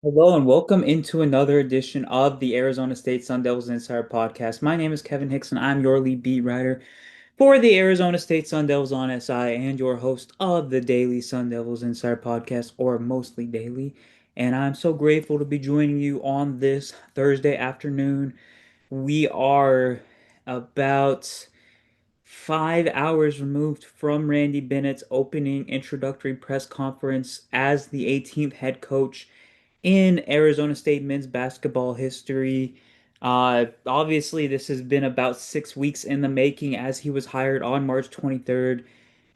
Hello and welcome into another edition of the Arizona State Sun Devils Insider Podcast. My name is Kevin Hickson. I'm your lead beat writer for the Arizona State Sun Devils on SI and your host of the Daily Sun Devils Insider Podcast, or mostly daily. And I'm so grateful to be joining you on this Thursday afternoon. We are about 5 hours removed from Randy Bennett's opening introductory press conference as the 18th head coach in Arizona State men's basketball history. Obviously, this has been about 6 weeks in the making as he was hired on March 23rd,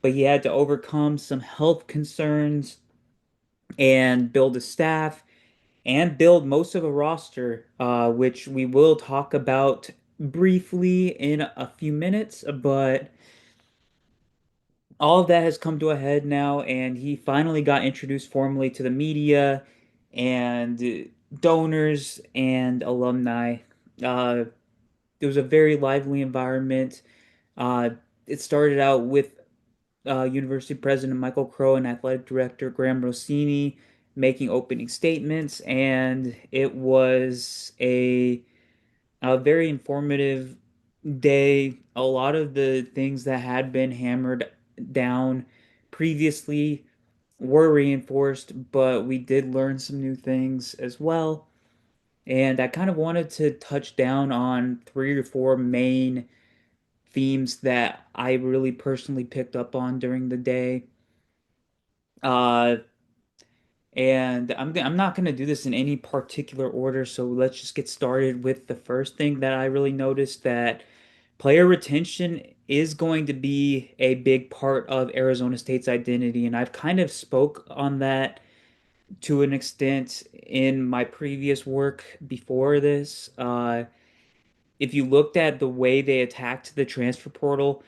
but he had to overcome some health concerns and build a staff and build most of a roster, which we will talk about briefly in a few minutes, but all of that has come to a head now, and he finally got introduced formally to the media and donors and alumni. Uh, it was a very lively environment. Uh, it started out with University President Michael Crow and Athletic Director Graham Rossini making opening statements, and it was a very informative day. A lot of the things that had been hammered down previously were reinforced, but we did learn some new things as well. And I kind of wanted to touch down on three or four main themes that I really personally picked up on during the day. Uh, and I'm not going to do this in any particular order, so let's just get started with the first thing that I really noticed, that player retention is going to be a big part of Arizona State's identity, and I've kind of spoke on that to an extent in my previous work before this. If you looked at the way they attacked the transfer portal,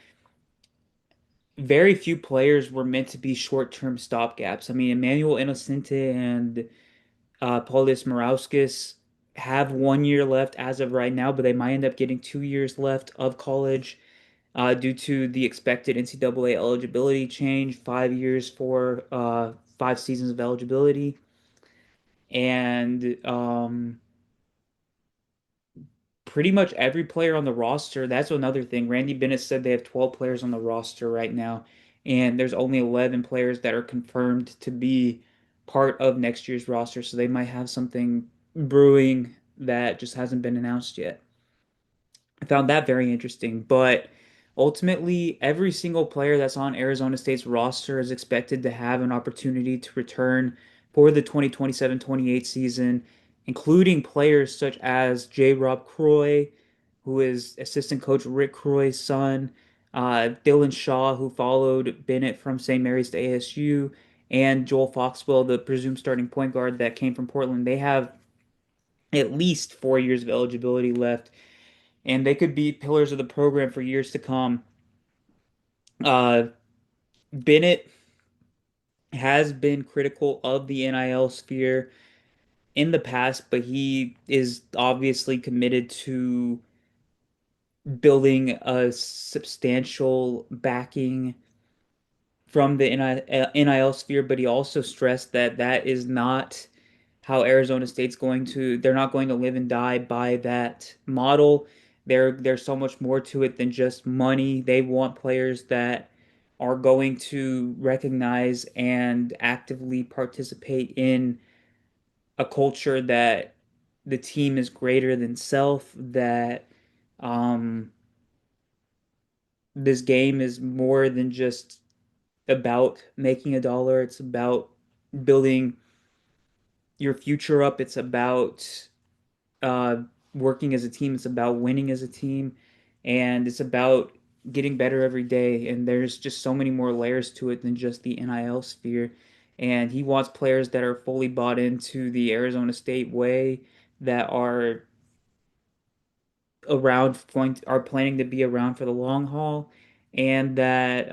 very few players were meant to be short-term stopgaps. I mean, Emmanuel Inocente and Paulius Morauskas have 1 year left as of right now, but they might end up getting 2 years left of college due to the expected NCAA eligibility change, 5 years for 5 seasons of eligibility. And pretty much every player on the roster, that's another thing. Randy Bennett said they have 12 players on the roster right now, and there's only 11 players that are confirmed to be part of next year's roster, so they might have something brewing that just hasn't been announced yet. I found that very interesting. But ultimately, every single player that's on Arizona State's roster is expected to have an opportunity to return for the 2027-28 season, including players such as J. Rob Croy, who is assistant coach Rick Croy's son, Dylan Shaw, who followed Bennett from St. Mary's to ASU, and Joel Foxwell, the presumed starting point guard that came from Portland. They have at least 4 years of eligibility left, and they could be pillars of the program for years to come. Uh, Bennett has been critical of the NIL sphere in the past, but he is obviously committed to building a substantial backing from the NIL sphere, but he also stressed that that is not how Arizona State's they're not going to live and die by that model. There's so much more to it than just money. They want players that are going to recognize and actively participate in a culture that the team is greater than self, that um, this game is more than just about making a dollar. It's about building your future up. It's about uh, working as a team. It's about winning as a team, and it's about getting better every day. And there's just so many more layers to it than just the NIL sphere. And he wants players that are fully bought into the Arizona State way, that are are planning to be around for the long haul, and that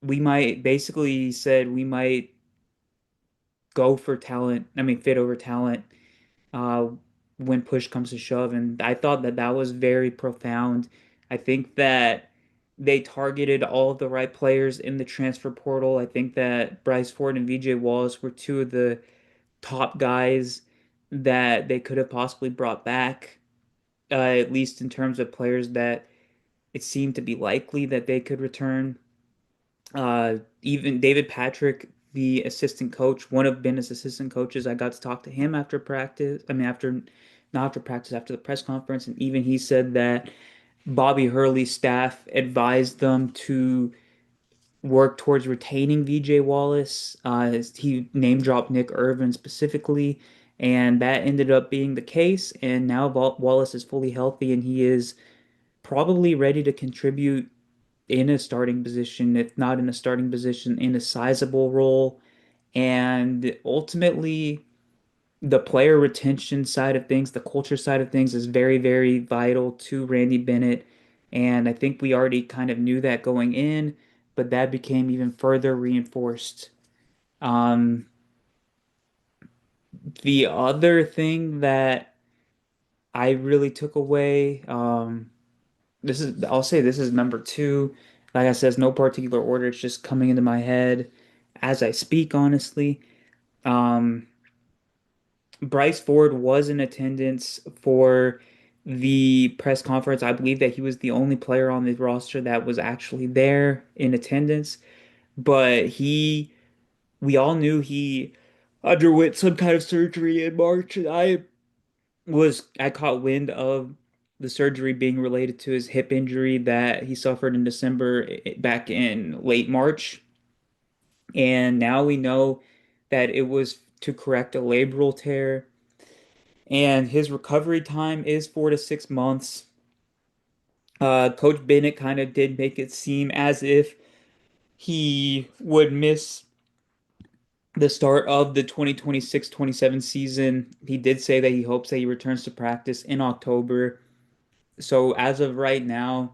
we might basically said we might go for talent. I mean, fit over talent uh, when push comes to shove. And I thought that that was very profound. I think that They targeted all of the right players in the transfer portal. I think that Bryce Ford and VJ Wallace were two of the top guys that they could have possibly brought back, at least in terms of players that it seemed to be likely that they could return. Even David Patrick, the assistant coach, one of Bennett's assistant coaches, I got to talk to him after practice. I mean, not after practice, after the press conference, and even he said that Bobby Hurley's staff advised them to work towards retaining VJ Wallace. He name dropped Nick Irvin specifically, and that ended up being the case. And now Wallace is fully healthy, and he is probably ready to contribute in a starting position, if not in a starting position, in a sizable role. And ultimately, the player retention side of things, the culture side of things is very, very vital to Randy Bennett. And I think we already kind of knew that going in, but that became even further reinforced. Um, the other thing that I really took away, I'll say this is number two. Like I said, it's no particular order. It's just coming into my head as I speak, honestly. Um, Bryce Ford was in attendance for the press conference. I believe that he was the only player on the roster that was actually there in attendance, but we all knew he underwent some kind of surgery in March, and I caught wind of the surgery being related to his hip injury that he suffered in December back in late March. And now we know that it was to correct a labral tear. And his recovery time is 4 to 6 months. Coach Bennett kind of did make it seem as if he would miss the start of the 2026-27 season. He did say that he hopes that he returns to practice in October. So as of right now,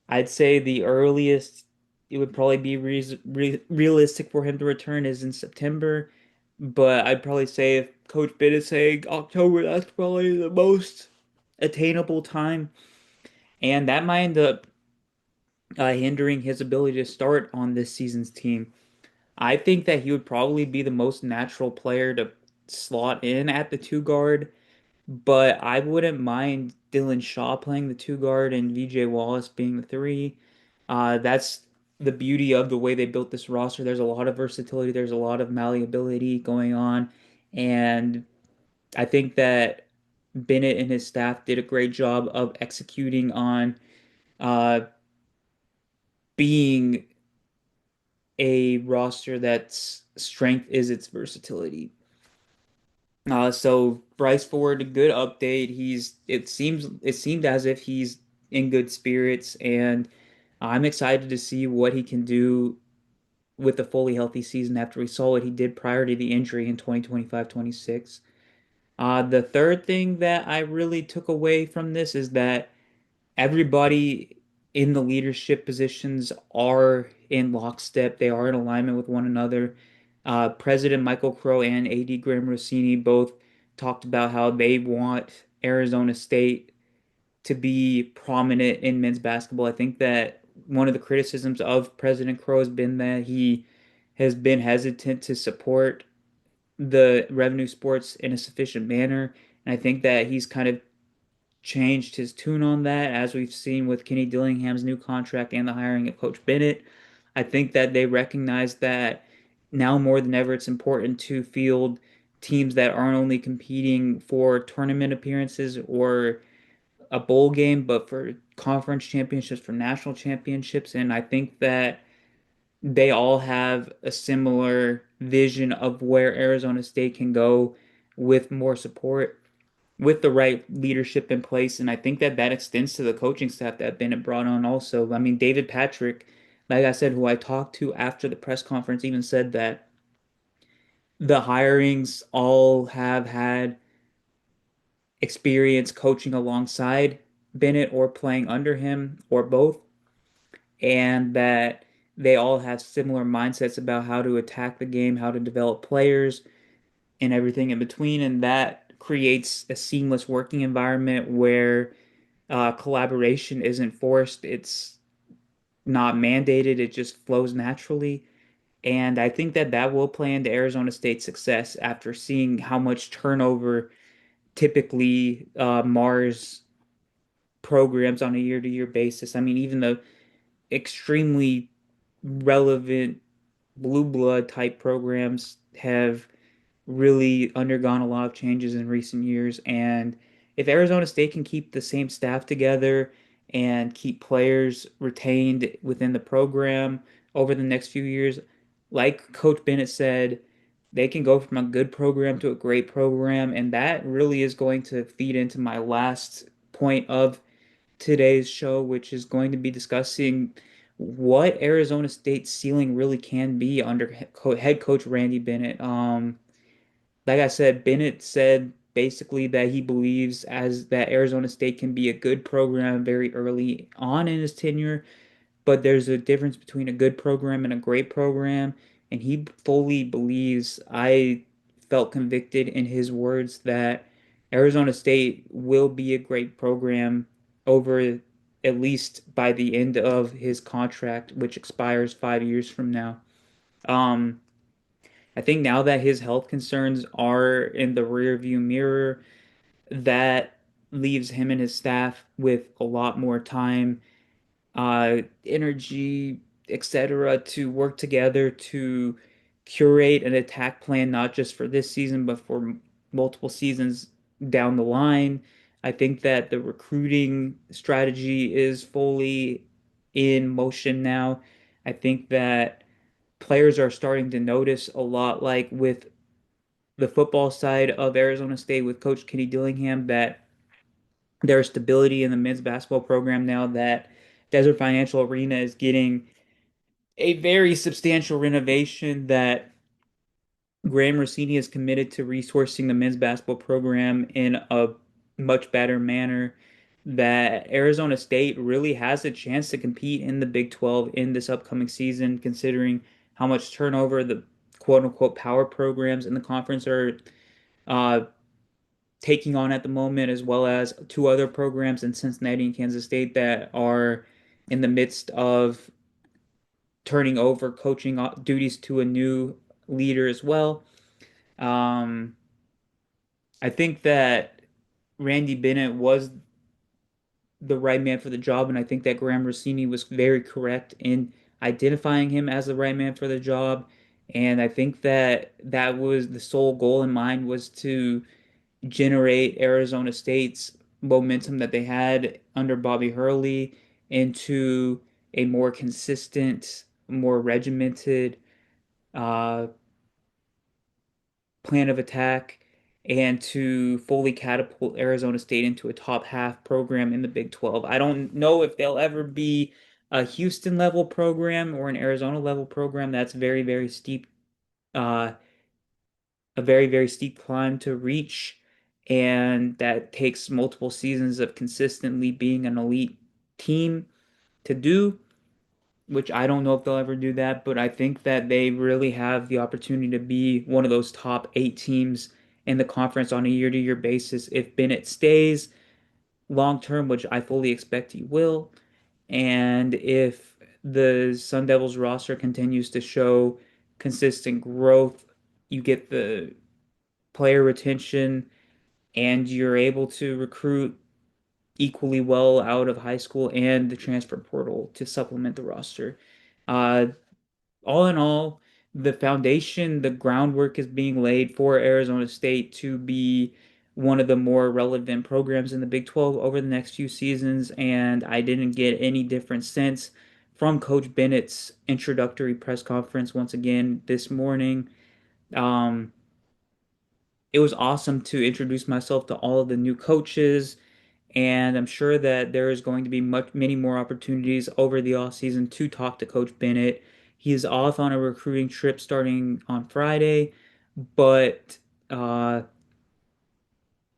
I'd say the earliest it would probably be realistic for him to return is in September. But I'd probably say if Coach Bennett is saying October, that's probably the most attainable time. And that might end up hindering his ability to start on this season's team. I think that he would probably be the most natural player to slot in at the two guard, but I wouldn't mind Dylan Shaw playing the two guard and VJ Wallace being the three. That's the beauty of the way they built this roster. There's a lot of versatility, there's a lot of malleability going on, and I think that Bennett and his staff did a great job of executing on uh, being a roster that's strength is its versatility. So Bryce Ford, a good update. It seemed as if he's in good spirits, and I'm excited to see what he can do with a fully healthy season after we saw what he did prior to the injury in 2025-26. The third thing that I really took away from this is that everybody in the leadership positions are in lockstep. They are in alignment with one another. President Michael Crow and AD Graham Rossini both talked about how they want Arizona State to be prominent in men's basketball. I think that one of the criticisms of President Crow has been that he has been hesitant to support the revenue sports in a sufficient manner. And I think that he's kind of changed his tune on that, as we've seen with Kenny Dillingham's new contract and the hiring of Coach Bennett. I think that they recognize that now more than ever, it's important to field teams that aren't only competing for tournament appearances or a bowl game, but for conference championships, for national championships. And I think that they all have a similar vision of where Arizona State can go with more support, with the right leadership in place. And I think that that extends to the coaching staff that Bennett brought on also. I mean, David Patrick, like I said, who I talked to after the press conference, even said that the hirings all have had experience coaching alongside Bennett or playing under him or both, and that they all have similar mindsets about how to attack the game, how to develop players, and everything in between. And that creates a seamless working environment where collaboration isn't forced. It's not mandated, it just flows naturally. And I think that that will play into Arizona State's success after seeing how much turnover typically mars programs on a year-to-year basis. I mean, even the extremely relevant blue blood type programs have really undergone a lot of changes in recent years. And if Arizona State can keep the same staff together and keep players retained within the program over the next few years, like Coach Bennett said, they can go from a good program to a great program. And that really is going to feed into my last point of today's show, which is going to be discussing what Arizona State's ceiling really can be under head coach Randy Bennett. Like I said, Bennett said basically that he believes as that Arizona State can be a good program very early on in his tenure, but there's a difference between a good program and a great program, and he fully believes, I felt convicted in his words, that Arizona State will be a great program over at least by the end of his contract, which expires 5 years from now. Um, I think now that his health concerns are in the rearview mirror, that leaves him and his staff with a lot more time, energy, etc., to work together to curate an attack plan, not just for this season, but for multiple seasons down the line. I think that the recruiting strategy is fully in motion now. I think that players are starting to notice a lot, like with the football side of Arizona State with Coach Kenny Dillingham, that there's stability in the men's basketball program now, that Desert Financial Arena is getting a very substantial renovation, that Graham Rossini is committed to resourcing the men's basketball program in a much better manner, that Arizona State really has a chance to compete in the Big 12 in this upcoming season, considering how much turnover the quote unquote power programs in the conference are uh, taking on at the moment, as well as two other programs in Cincinnati and Kansas State that are in the midst of turning over coaching duties to a new leader as well. Um, I think that Randy Bennett was the right man for the job, and I think that Graham Rossini was very correct in identifying him as the right man for the job. And I think that that was the sole goal in mind, was to generate Arizona State's momentum that they had under Bobby Hurley into a more consistent, more regimented uh, plan of attack, and to fully catapult Arizona State into a top half program in the Big 12. I don't know if they'll ever be a Houston level program or an Arizona level program. That's very steep, uh, a very steep climb to reach, and that takes multiple seasons of consistently being an elite team to do, which I don't know if they'll ever do that, but I think that they really have the opportunity to be one of those top 8 teams in the conference on a year-to-year basis if Bennett stays long term, which I fully expect he will. And if the Sun Devils roster continues to show consistent growth, you get the player retention, and you're able to recruit equally well out of high school and the transfer portal to supplement the roster. Uh, all in all, the foundation, the groundwork is being laid for Arizona State to be one of the more relevant programs in the Big 12 over the next few seasons. And I didn't get any different sense from Coach Bennett's introductory press conference once again this morning. Um, it was awesome to introduce myself to all of the new coaches, and I'm sure that there is going to be many more opportunities over the off season to talk to Coach Bennett. He is off on a recruiting trip starting on Friday, but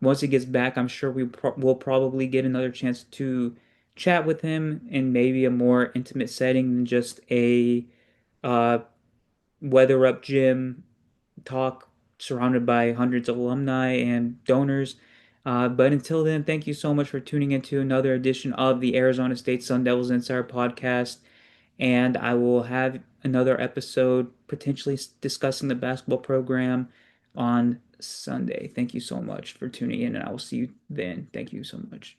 once he gets back, I'm sure will probably get another chance to chat with him in maybe a more intimate setting than just a uh, weather up gym talk surrounded by hundreds of alumni and donors. But until then, thank you so much for tuning into another edition of the Arizona State Sun Devils Insider podcast. and I will have another episode potentially discussing the basketball program on Sunday. Thank you so much for tuning in, and I will see you then. Thank you so much.